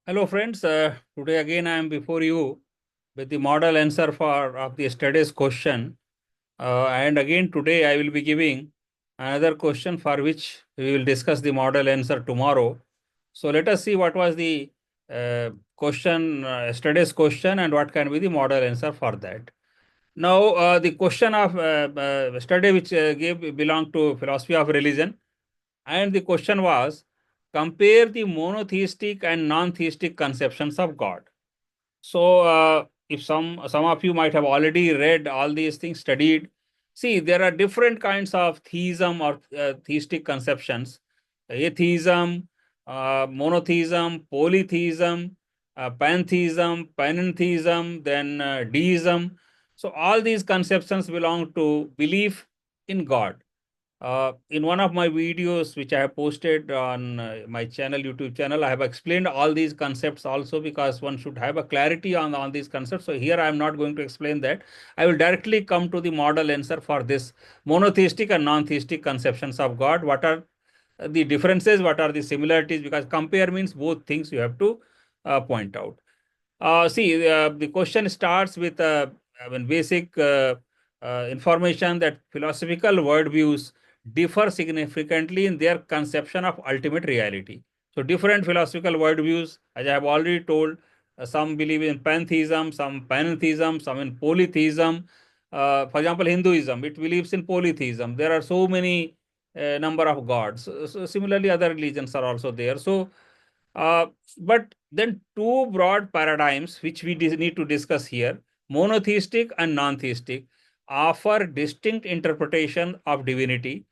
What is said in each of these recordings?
Hello friends, today again I am before you with the model answer of the yesterday's question. And again today I will be giving another question for which we will discuss the model answer tomorrow. So let us see what was the question, yesterday's question, and what can be the model answer for that. Now the question of yesterday which gave belong to philosophy of religion, and the question was compare the monotheistic and non-theistic conceptions of God. So, if some of you might have already read all these things, studied. See, there are different kinds of theism or theistic conceptions: atheism, monotheism, polytheism, pantheism, panentheism, then deism. So, all these conceptions belong to belief in God. In one of my videos, which I have posted on my channel, YouTube channel, I have explained all these concepts also because one should have a clarity on these concepts. So here I am not going to explain that. I will directly come to the model answer for this monotheistic and non-theistic conceptions of God. What are the differences? What are the similarities? Because compare means both things you have to point out. The question starts with basic information that philosophical worldviews differ significantly in their conception of ultimate reality. So, different philosophical worldviews, as I have already told, some believe in pantheism, some panentheism, some in polytheism. For example, Hinduism, it believes in polytheism. There are so many number of gods. So similarly, other religions are also there. So, uh, but then two broad paradigms which we need to discuss here, monotheistic and non-theistic, offer distinct interpretation of divinity,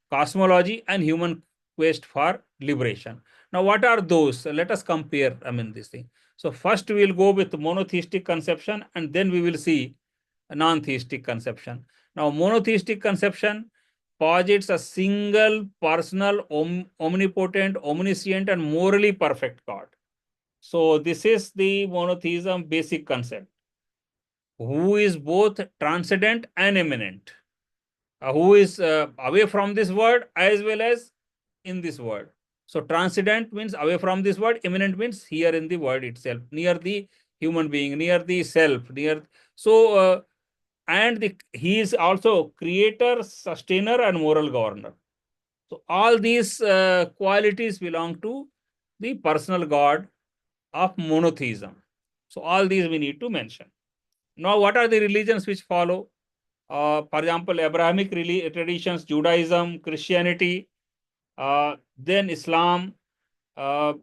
cosmology, and human quest for liberation. Now, what are those? Let us compare, this thing. So first we will go with monotheistic conception, and then we will see a non-theistic conception. Now, monotheistic conception posits a single, personal, omnipotent, omniscient, and morally perfect God. So this is the monotheism basic concept, who is both transcendent and immanent, who is away from this world as well as in this world. So transcendent means away from this world, immanent means here in the world itself, near the human being, near the self, near. So, he is also creator, sustainer, and moral governor. So all these qualities belong to the personal God of monotheism. So all these we need to mention. Now, what are the religions which follow? For example, Abrahamic traditions, Judaism, Christianity, then Islam. Uh,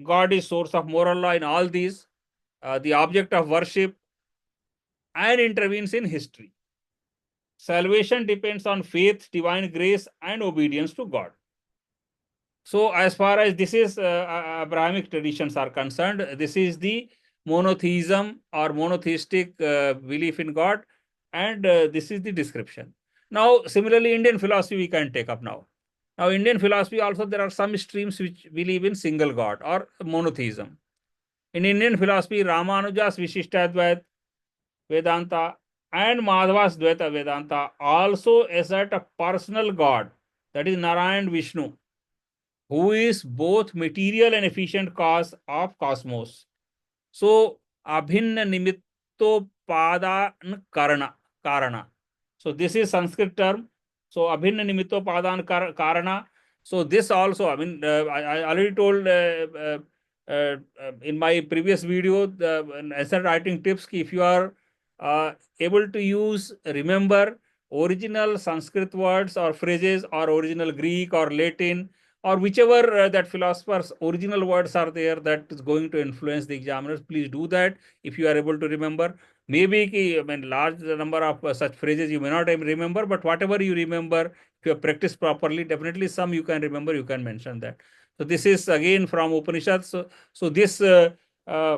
God is source of moral law in all these, the object of worship, and intervenes in history. Salvation depends on faith, divine grace, and obedience to God. So, as far as this is Abrahamic traditions are concerned, this is the monotheism or monotheistic belief in God, and this is the description. Now, similarly, Indian philosophy we can take up now. Now, Indian philosophy also there are some streams which believe in single God or monotheism. In Indian philosophy, Ramanuja's Vishishtadvaita Vedanta and Madhava's Dvaita Vedanta also assert a personal God, that is Narayan Vishnu, who is both material and efficient cause of cosmos. So, abhinna nimittopadan karana. So, this is Sanskrit term. So, abhinna nimittopadan karana. So, this also, I already told in my previous video, the essay writing tips, if you are able to remember original Sanskrit words or phrases or original Greek or Latin or whichever that philosopher's original words are there that is going to influence the examiners, please do that if you are able to remember. Maybe large number of such phrases you may not remember, but whatever you remember, if you have practiced properly, definitely some you can remember, you can mention that. So this is again from Upanishads. So this can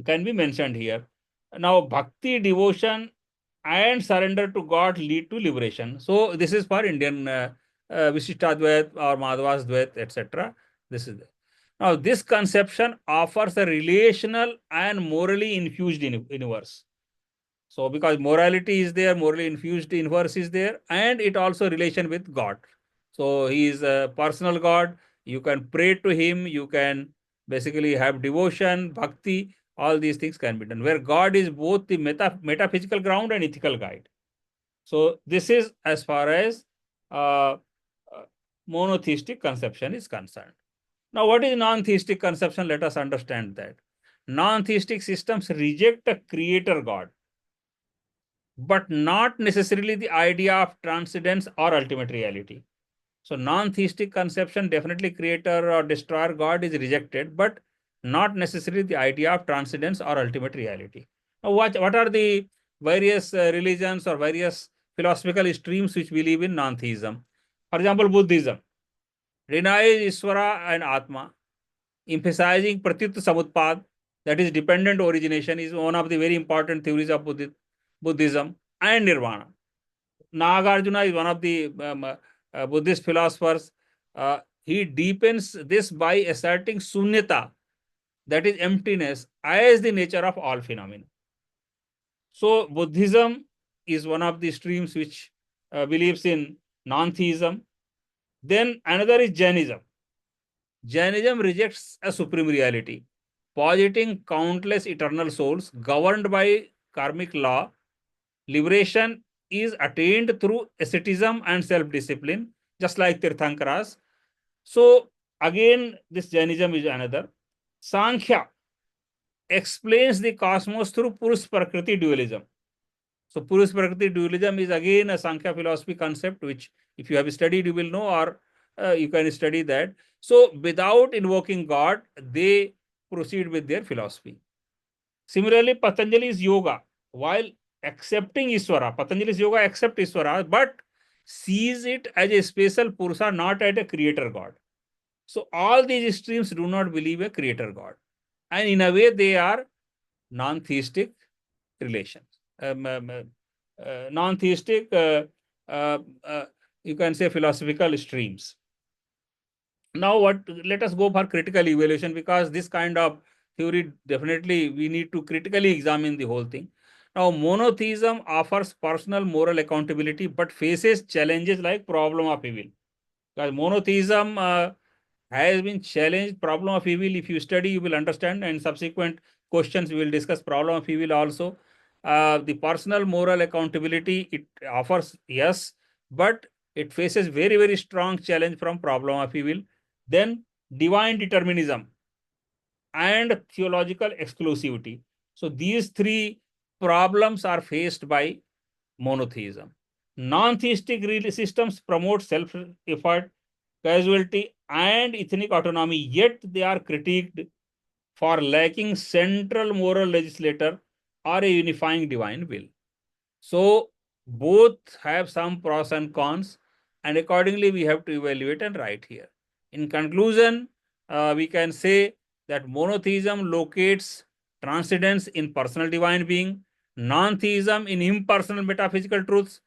be mentioned here. Now, bhakti, devotion, and surrender to God lead to liberation. So this is for Indian Vishishtadvait or Madhava's Dvait, etc. This is there. Now, this conception offers a relational and morally infused universe. So, because morality is there, morally infused universe is there, and it also relation with God. So, he is a personal God. You can pray to him. You can basically have devotion, bhakti, all these things can be done, where God is both the metaphysical ground and ethical guide. So this is as far as uh, monotheistic conception is concerned. Now, what is non-theistic conception? Let us understand that. Non-theistic systems reject a creator God, but not necessarily the idea of transcendence or ultimate reality. So non-theistic conception, definitely creator or destroyer God is rejected, but not necessarily the idea of transcendence or ultimate reality. Now, what are the various religions or various philosophical streams which believe in non-theism? For example, Buddhism denies Ishvara and Atma, emphasizing Pratyut Samutpad, that is dependent origination, is one of the very important theories of Buddhism, and Nirvana. Nagarjuna is one of the Buddhist philosophers. He deepens this by asserting sunyata, that is emptiness, as the nature of all phenomena. So Buddhism is one of the streams which believes in non-theism. Then another is Jainism. Jainism rejects a supreme reality, positing countless eternal souls governed by karmic law. Liberation is attained through asceticism and self-discipline, just like Tirthankaras. So again, this Jainism is another. Sankhya explains the cosmos through Purush Prakriti dualism. So Purush Prakriti dualism is again a Sankhya philosophy concept, which if you have studied, you will know, or you can study that. So without invoking God, they proceed with their philosophy. Similarly, Patanjali's yoga, while accepting Iswara, Patanjali's yoga accepts Iswara, but sees it as a special Purusha, not as a creator God. So all these streams do not believe a creator God. And in a way, they are non-theistic relations. Non-theistic, you can say, philosophical streams. Now, let us go for critical evaluation, because this kind of theory, definitely we need to critically examine the whole thing. Now, monotheism offers personal moral accountability, but faces challenges like problem of evil. Because monotheism has been challenged, problem of evil. If you study, you will understand, and subsequent questions we will discuss problem of evil also. The personal moral accountability it offers, yes, but it faces very, very strong challenge from problem of evil. Then divine determinism and theological exclusivity. So these three problems are faced by monotheism. Non-theistic systems promote self-effort, casualty, and ethnic autonomy, yet they are critiqued for lacking central moral legislator or a unifying divine will. So both have some pros and cons, and accordingly we have to evaluate and write here. In conclusion, we can say that monotheism locates transcendence in personal divine being, non-theism in impersonal metaphysical truths.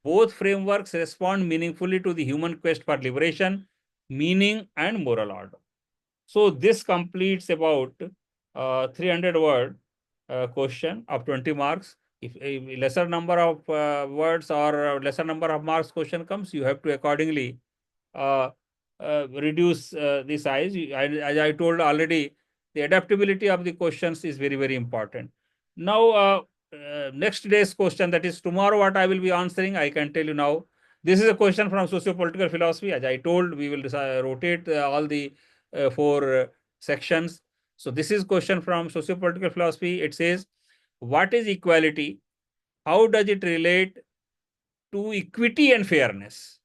Both frameworks respond meaningfully to the human quest for liberation, meaning, and moral order. So this completes about 300-word question of 20 marks. If a lesser number of words or lesser number of marks question comes, you have to accordingly uh, reduce the size. As I told already, the adaptability of the questions is very, very important. Now, next day's question, that is tomorrow, what I will be answering, I can tell you now. This is a question from socio-political philosophy. As I told, we will rotate all the four sections. So this is question from socio-political philosophy. It says, what is equality? How does it relate to equity and fairness?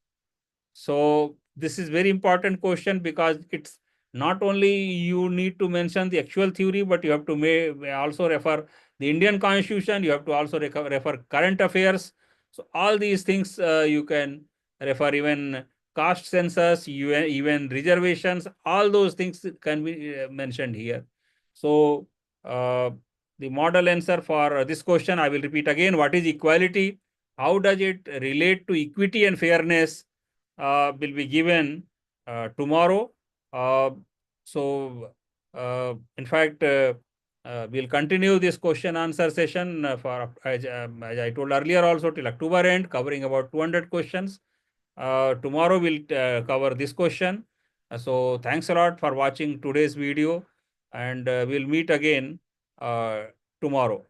So this is very important question, because it's not only you need to mention the actual theory, but you have to may also refer the Indian Constitution. You have to also refer current affairs. So all these things you can refer, even caste census, even reservations. All those things can be mentioned here. So the model answer for this question, I will repeat again. What is equality? How does it relate to equity and fairness? Will be given tomorrow. In fact, we'll continue this question answer session for as I told earlier also till October end, covering about 200 questions. Tomorrow we'll cover this question. So thanks a lot for watching today's video. and we'll meet again tomorrow.